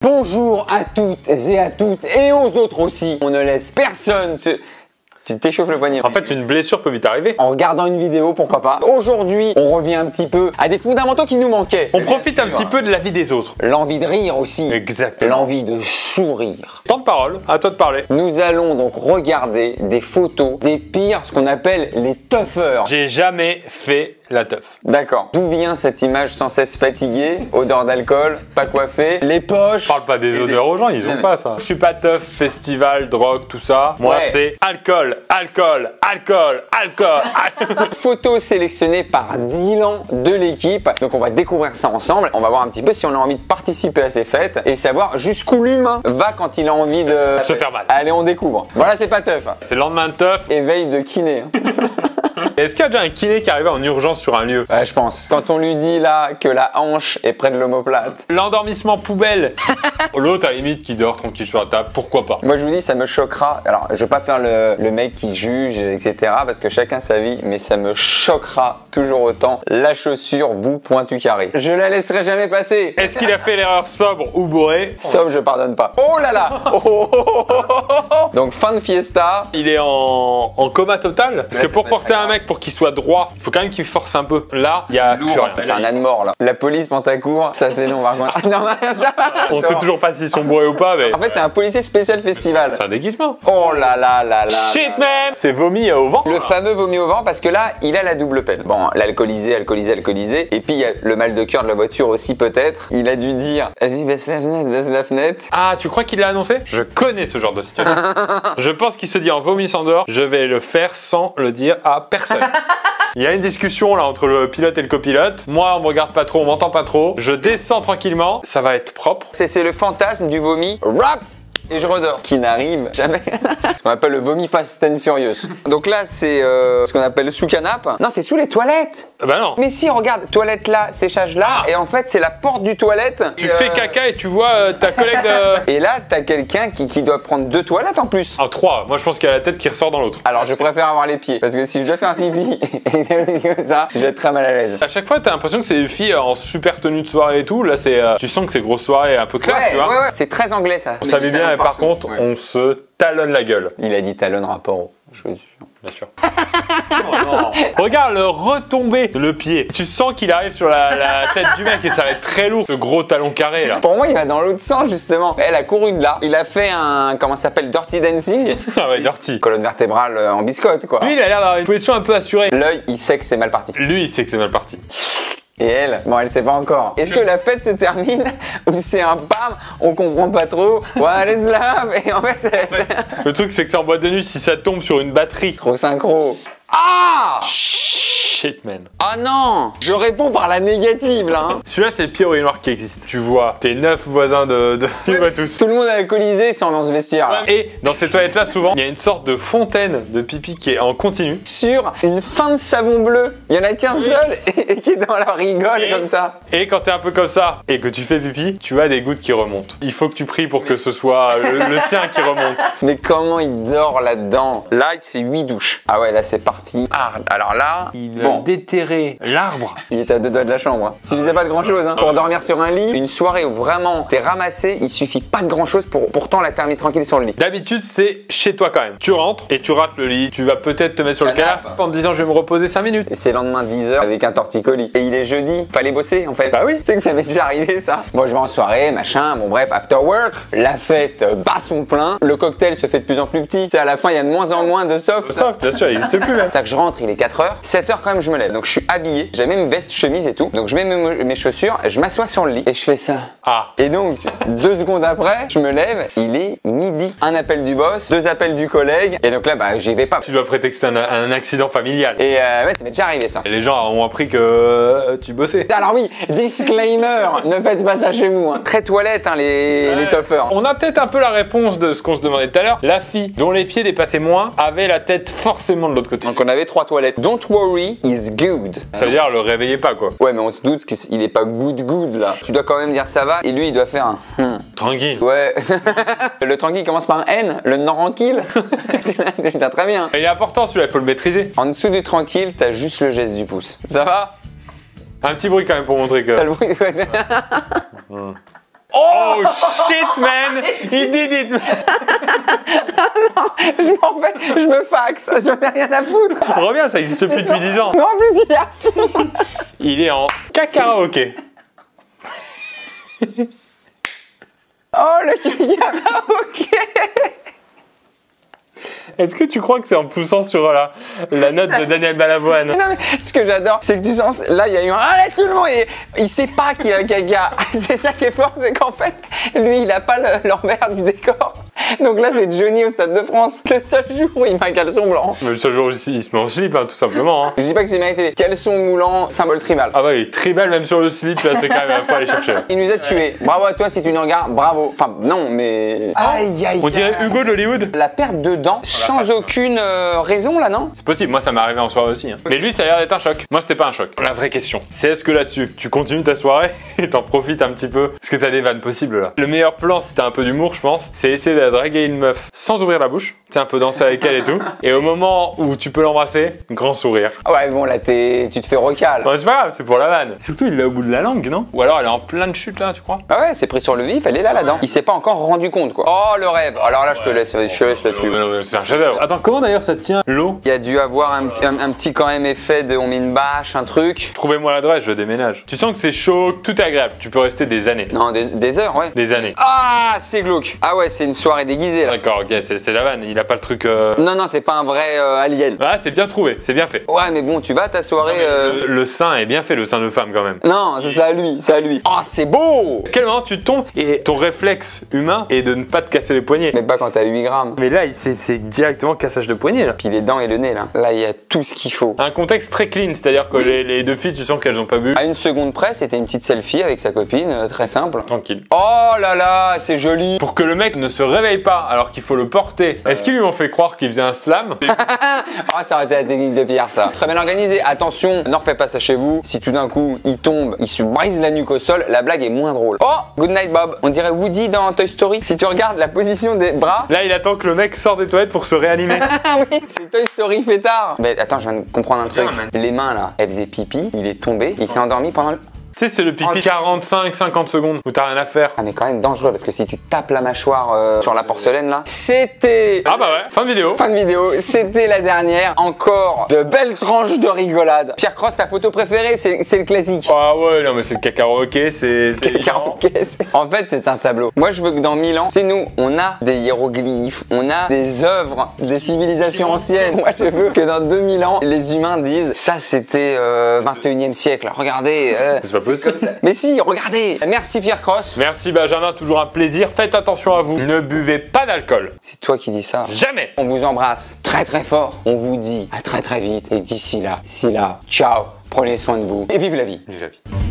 Bonjour à toutes et à tous et aux autres aussi. On ne laisse personne se... Tu t'échauffes le poignet. En fait, une blessure peut vite arriver. En regardant une vidéo, pourquoi pas. Aujourd'hui, on revient un petit peu à des fondamentaux qui nous manquaient. On profite un petit peu de la vie des autres. L'envie de rire aussi. Exactement. L'envie de sourire. Temps de parole, à toi de parler. Nous allons donc regarder des photos des pires, ce qu'on appelle les toughers. J'ai jamais fait la teuf. D'accord. D'où vient cette image sans cesse fatiguée, odeur d'alcool, pas coiffé, les poches. Parle pas des odeurs aux gens, ils ont pas ça. Je suis pas teuf, festival, drogue, tout ça. Moi, Ouais. c'est alcool, alcool, alcool, alcool. Photos sélectionnées par Dylan de l'équipe. Donc on va découvrir ça ensemble. On va voir un petit peu si on a envie de participer à ces fêtes et savoir jusqu'où l'humain va quand il a envie de Se faire mal. Allez, on découvre. Voilà, c'est pas teuf. C'est le lendemain de teuf. Éveil de kiné. Est-ce qu'il y a déjà un kiné qui est arrivé en urgence sur un lieu? Ouais, je pense. Quand on lui dit là que la hanche est près de l'omoplate. L'endormissement poubelle. L'autre, à la limite, qui dort tranquille sur la table, pourquoi pas? Moi je vous dis, ça me choquera. Alors je vais pas faire le mec qui juge, etc. Parce que chacun sa vie, mais ça me choquera toujours autant. La chaussure bout pointu carré. Je la laisserai jamais passer. Est-ce qu'il a fait l'erreur sobre ou bourré? Sauf je pardonne pas. Oh là là. Oh, oh, oh, oh, oh, oh. Donc fin de fiesta. Il est en coma total. Parce Ouais, que c'est pour pas porter très un mec pour qu'il soit droit, il faut quand même qu'il force un peu. Là, il y a plus rien. C'est un âne mort là. La police Pantacourt, ça c'est non par contre. Ah, non, mais ça va. On sait toujours pas s'ils sont bourrés ou pas, mais En fait c'est un policier spécial festival. c'est un déguisement. Oh là là là là. Shit man, c'est vomi au vent. Le fameux vomi au vent parce que là, il a la double peine. Bon, l'alcoolisé, alcoolisé, alcoolisé. Et puis, il y a le mal de cœur de la voiture aussi peut-être. Il a dû dire, vas-y, baisse la fenêtre, baisse la fenêtre. Ah, tu crois qu'il l'a annoncé? Je connais ce genre de situation. Je pense qu'il se dit en vomissant dehors, je vais le faire sans le dire à personne. Il y a une discussion là entre le pilote et le copilote. Moi, on me regarde pas trop, on m'entend pas trop. Je descends tranquillement, ça va être propre. C'est le fantasme du vomi. Rap et je redors. Qui n'arrive jamais. Ce qu'on appelle le vomi Fast and Furious. Donc là, c'est ce qu'on appelle sous canap. Non, c'est sous les toilettes. Bah non. Mais si, regarde, toilette là, séchage là. Ah. Et en fait, c'est la porte du toilette. Tu fais caca et tu vois ta collègue de... Et là, t'as quelqu'un qui doit prendre 2 toilettes en plus. Ah, 3. Moi, je pense qu'il y a la tête qui ressort dans l'autre. Alors, je préfère avoir les pieds. Parce que si je dois faire pipi et comme ça, je vais être très mal à l'aise. À chaque fois, t'as l'impression que c'est une fille en super tenue de soirée et tout. Là, c'est, tu sens que c'est grosse soirée un peu classe, tu vois. Ouais, c'est très anglais ça. On savait bien, et par contre, ouais. on se talonne la gueule. Il a dit talonne rapport au chaussures. Bien sûr. Regarde le retombé, le pied. Tu sens qu'il arrive sur la tête du mec et ça va être très lourd, ce gros talon carré là. Pour moi, il va dans l'autre sens justement. Elle a couru de là. Il a fait un, comment ça s'appelle, dirty dancing. Ah ouais, dirty. Colonne vertébrale en biscotte quoi. Lui, il a l'air d'avoir une position un peu assurée. L'œil, il sait que c'est mal parti. Lui, il sait que c'est mal parti. Et elle, bon, elle sait pas encore. Est-ce que la fête se termine ou c'est un bam, on comprend pas trop. What is love? Et en fait, c'est Le truc, c'est que c'est en boîte de nuit, si ça tombe sur une batterie. trop synchro. Ah! Shit, man. Ah non! Je réponds par la négative là. Hein. Celui-là, c'est le pire urinoir qui existe. Tu vois, tes 9 voisins tu vois tous. Tout le monde est alcoolisé, c'est ambiance vestiaire. là. Et dans ces toilettes-là, souvent, il y a une sorte de fontaine de pipi qui est en continu. Sur une fin de savon bleu. Il y en a qu'un seul et qui est dans la rigole Et- comme ça. Et quand t'es un peu comme ça et que tu fais pipi, tu as des gouttes qui remontent. Il faut que tu pries pour que ce soit le tien qui remonte. Mais comment il dort là-dedans? Là, c'est 8 douches. Ah ouais, là c'est parti. Ah, alors là, bon, déterré l'arbre. il est à 2 doigts de la chambre. Hein. Suffisait pas de grand-chose. Hein. Pour dormir sur un lit, une soirée où vraiment t'es ramassé, il suffit pas de grand-chose pour pourtant la terminer tranquille sur le lit. D'habitude, c'est chez toi quand même. Tu rentres et tu rates le lit. Tu vas peut-être te mettre sur le Canapé. canapé en te disant je vais me reposer 5 minutes. Et c'est le lendemain 10h avec un torticolis. Et il est jeudi, fallait bosser en fait. Bah oui. Tu sais que ça m'est déjà arrivé ça. Bon, je vais en soirée, machin, bon bref, after work, la fête bat son plein, le cocktail se fait de plus en plus petit. Tu sais, à la fin, il y a de moins en moins de soft. Soft, bien sûr, il n'existe plus là. C'est ça que je rentre, il est 4h, 7h quand même je me lève. Donc je suis habillé, j'ai même veste, chemise et tout. Donc je mets mes chaussures, je m'assois sur le lit et je fais ça. Ah. Et donc 2 secondes après, je me lève, il est midi. Un appel du boss, 2 appels du collègue. Et donc là, bah j'y vais pas. Tu dois prétexter un accident familial. Et ouais, ça m'est déjà arrivé ça. Et les gens ont appris que tu bossais. Alors oui, disclaimer, ne faites pas ça chez vous. Hein. Très toilette, hein, les toughers. On a peut-être un peu la réponse de ce qu'on se demandait tout à l'heure. La fille dont les pieds dépassaient moins avait la tête forcément de l'autre côté. Donc on avait 3 toilettes. Don't worry, is good. Ça veut dire le réveillez pas quoi. Ouais, mais on se doute qu'il est pas good là. Tu dois quand même dire ça va. Et lui, il doit faire un Tranquille. Ouais. Le tranquille commence par un N. Le tranquille. Putain, très bien. Il est important celui-là, il faut le maîtriser. En dessous du tranquille, t'as juste le geste du pouce. Ça va? Un petit bruit quand même pour montrer que... T'as le bruit. Oh shit man, he did it. Je m'en vais, je me faxe, j'en ai rien à foutre. Reviens, ça existe plus depuis 10 ans. Mais en plus, il est à fond. Il est en karaoké. Oh, le karaoké. Est-ce que tu crois que c'est en poussant sur la note de Daniel Balavoine? Non mais ce que j'adore, c'est que tu sens, là il y a eu un arrête tout le monde et il sait pas qu'il a le gaga. C'est ça qui est fort, c'est qu'en fait, lui il a pas l'envers du décor. Donc là c'est Johnny au Stade de France, le seul jour où il met un caleçon blanc. Mais le seul jour aussi, il se met en slip, hein, tout simplement. Hein. Je dis pas que c'est mérité, caleçon moulant, symbole tribal. Ah ouais, il est tribal même sur le slip, là c'est quand même, faut aller chercher. Là. Il nous a tués. Bravo à toi si tu nous regardes, bravo. Enfin non mais... Aïe aïe. On dirait Hugo d'Hollywood. La perte de dents sans aucune raison là non? C'est possible, moi ça m'est arrivé en soirée aussi. Hein. Mais lui ça a l'air d'être un choc. Moi c'était pas un choc. La vraie question, c'est est-ce que là-dessus, tu continues ta soirée et t'en profites un petit peu? Parce que t'as des vannes possibles là. Le meilleur plan, si t'as un peu d'humour je pense, c'est essayer de draguer une meuf sans ouvrir la bouche. Tu sais, un peu danser avec elle et tout. Et au moment où tu peux l'embrasser, grand sourire. Ouais bon là tu te fais recal. Ouais, c'est pas grave, c'est pour la vanne. Surtout il l'a au bout de la langue, non? Ou alors elle est en pleine chute là, tu crois? Ah ouais, c'est pris sur le vif, elle est là là-dedans. Il s'est pas encore rendu compte quoi. Oh le rêve. Alors là je te laisse là-dessus. C'est un chef-d'œuvre. Attends, comment d'ailleurs ça tient l'eau? Il y a dû avoir un petit quand même effet de on met une bâche, un truc. Trouvez-moi l'adresse, je déménage. Tu sens que c'est chaud, que tout est agréable. Tu peux rester des années. Non, des heures, ouais. Des années. Ah, c'est glauque. Ah ouais, c'est une soirée déguisée là. D'accord, ok, c'est la vanne. Il a pas le truc. Non, non, c'est pas un vrai alien. Ah, c'est bien trouvé, c'est bien fait. Ouais, mais bon, tu vas à ta soirée. Le sein est bien fait, le sein de femme quand même. Non, c'est à lui, c'est à lui. Ah, c'est beau. Quel moment tu tombes et ton réflexe humain est de ne pas te casser les poignets. Mais pas quand t'as 8 grammes. Mais là, c'est directement cassage de poignet là. Puis les dents et le nez là. Là, il y a tout ce qu'il faut. Un contexte très clean, c'est-à-dire que les deux filles, tu sens qu'elles ont pas bu. À une seconde près, c'était une petite selfie avec sa copine, très simple. Tranquille. Oh là là, c'est joli. Pour que le mec ne se réveille pas alors qu'il faut le porter. Est-ce qu'ils lui ont fait croire qu'il faisait un slam? Ah, ça aurait été la technique de Pierre, ça. Très bien organisé. Attention, ne refaites pas ça chez vous. Si tout d'un coup, il tombe, il se brise la nuque au sol, la blague est moins drôle. Oh, good night Bob. On dirait Woody dans Toy Story. Si tu regardes la position des bras. Là, il attend que le mec sorte des toilettes pour se réanimer. Ah oui, c'est Toy Story fêtard. Mais attends, je viens de comprendre un truc. Les mains là, elles faisaient pipi, il est tombé, il s'est endormi pendant le... Tu sais, c'est le pipi 45-50 secondes où t'as rien à faire. Ah mais quand même dangereux parce que si tu tapes la mâchoire sur la porcelaine là, c'était... Ah bah ouais, fin de vidéo. Fin de vidéo, c'était la dernière. Encore de belles tranches de rigolade. Pierre Cross, ta photo préférée, c'est le classique. Ah ouais, non mais c'est le karaoké, c'est... Karaoké, en fait, c'est un tableau. Moi, je veux que dans 1000 ans, c'est nous, on a des hiéroglyphes, on a des œuvres, des civilisations anciennes. Moi, je veux que dans 2000 ans, les humains disent ça, c'était 21e siècle. Regardez. C'est pas possible. Mais si, regardez. Merci Pierre Cross. Merci Benjamin, toujours un plaisir. Faites attention à vous. Ne buvez pas d'alcool. C'est toi qui dis ça. Jamais. On vous embrasse très très fort. On vous dit à très très vite. Et d'ici là, ciao. Prenez soin de vous et vive la vie. Vive la vie.